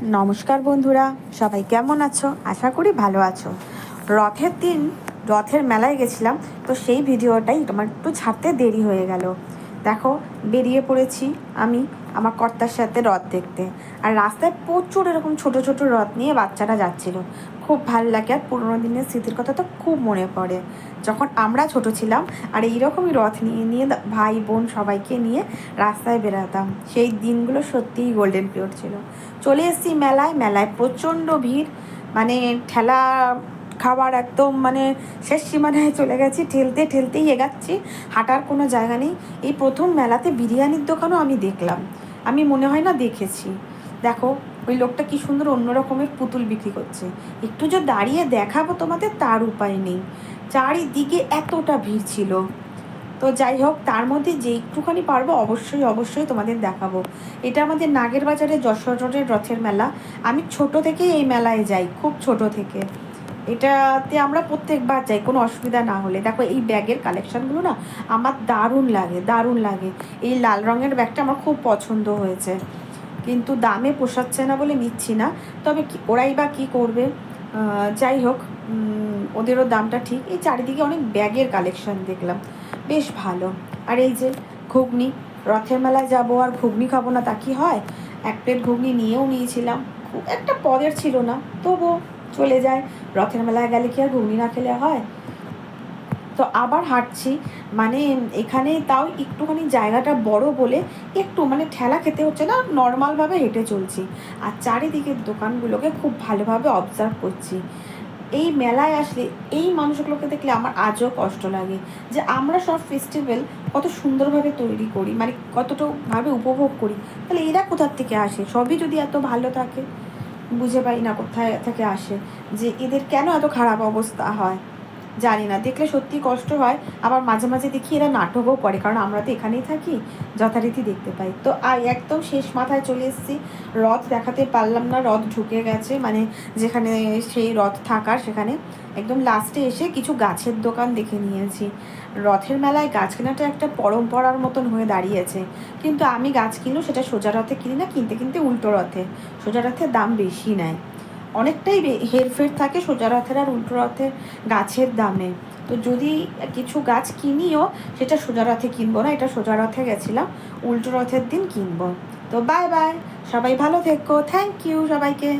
নমস্কার বন্ধুরা, সবাই কেমন আছো? আশা করি ভালো আছো। রথের দিন রথের মেলায় গেছিলাম, তো সেই ভিডিওটাই তোমার একটু ছাড়তে দেরি হয়ে গেল। দেখো, বেরিয়ে পড়েছি আমি আমার কর্তার সাথে রথ দেখতে। আর রাস্তায় প্রচুর এরকম ছোট ছোট রথ নিয়ে বাচ্চারা যাচ্ছিল। খুব ভাল লাগে, আর পুরোনো দিনের স্মৃতির কথা তো খুব মনে পড়ে, যখন আমরা ছোট ছিলাম আর এইরকমই রথ নিয়ে নিয়ে ভাই বোন সবাইকে নিয়ে রাস্তায় বেরাতাম। সেই দিনগুলো সত্যিই গোল্ডেন পিরিয়ড ছিল। চলে এসেছি মেলায় প্রচণ্ড ভিড়, মানে ঠেলা খাবার একদম মানে শেষ সীমানায় চলে গেছি, ঠেলতেই এগাচ্ছি, হাঁটার কোনো জায়গা নেই। এই প্রথম মেলাতে বিরিয়ানির দোকানও আমি দেখলাম, আমি মনে হয় না দেখেছি। দেখো, ওই লোকটা কি সুন্দর অন্য রকমের পুতুল বিক্রি করছে, একটু যে দাঁড়িয়ে দেখাবো তোমাদের তার উপায় নেই, চারিদিকে এতটা ভিড় ছিল। তো যাই হোক, তার মধ্যে যে একটুখানি পারবো অবশ্যই তোমাদের দেখাবো। এটা আমাদের নাগের বাজারে যশোর রোডের রথের মেলা। আমি ছোট থেকেই এই মেলায় যাই, খুব ছোট থেকে। এটাতে আমরা প্রত্যেকবার যাই কোনো অসুবিধা না হলে। দেখো, এই ব্যাগের কালেকশানগুলো না আমার দারুণ লাগে। এই লাল রঙের ব্যাগটা আমার খুব পছন্দ হয়েছে, কিন্তু দামে পোষাচ্ছে না বলে নিচ্ছি না। তবে ওরাই বা কী করবে, যাই হোক, ওদেরও দামটা ঠিক। এই চারিদিকে অনেক ব্যাগের কালেকশান দেখলাম, বেশ ভালো। আর এই যে ঘুগনি, রথের মেলায় যাবো আর ঘুগনি খাবো না তা কি হয়? এক প্লেট ঘুগনি নিয়েও নিয়েছিলাম, খুব একটা পদের ছিল না, তবুও চলে যায়। রথের মেলায় গেলে কি আর ঘুগনি না খেলে হয়? তো আবার হাঁটছি, মানে এখানে তাও একটুখানি জায়গাটা বড় বলে একটু মানে ঠেলা খেতে হচ্ছে না, নর্মালভাবে হেঁটে চলছি। আর চারিদিকের দোকানগুলোকে খুব ভালোভাবে অবজার্ভ করছি। এই মেলায় আসলে এই মানুষগুলোকে দেখলে আমার আজও কষ্ট লাগে, যে আমরা সব ফেস্টিভ্যাল কত সুন্দরভাবে তৈরি করি, মানে কতটাভাবে উপভোগ করি, তাহলে এরা কোথার থেকে আসে? সবই যদি এত ভালো থাকে, বুঝে পাই না কোথায় থেকে আসে, যে এদের কেন এত খারাপ অবস্থা হয় জানি না। দেখলে সত্যি কষ্ট হয়। আবার মাঝে মাঝে দেখি এরা নাটকও করে, কারণ আমরা তো এখানেই থাকি, যথারীতি দেখতে পাই। তো একদম শেষ মাথায় চলে এসেছি, রথ দেখাতে পারলাম না, রথ ঢুকে গেছে, মানে যেখানে সেই রথ থাকার সেখানে একদম লাস্টে এসে কিছু গাছের দোকান দেখে নিয়েছি। রথের মেলায় গাছ কেনাটা একটা পরম্পরার মতন হয়ে দাঁড়িয়েছে, কিন্তু আমি গাছ কিনলেও সেটা সোজা রথে কিনি না, কিনতে উল্টো রথে। সোজা রথের দাম বেশি নেয়, অনেকটাই হেরফের থাকে সোজা রথের আর উল্টো রথের গাছের দামে। তো যদি কিছু গাছ কিনিও, সেটা সোজা রথে কিনবো না, এটা সোজা রথে গেছিলাম, উল্টো রথের দিন কিনবো। তো বাই বাই, সবাই ভালো থেকো, থ্যাংক ইউ সবাইকে।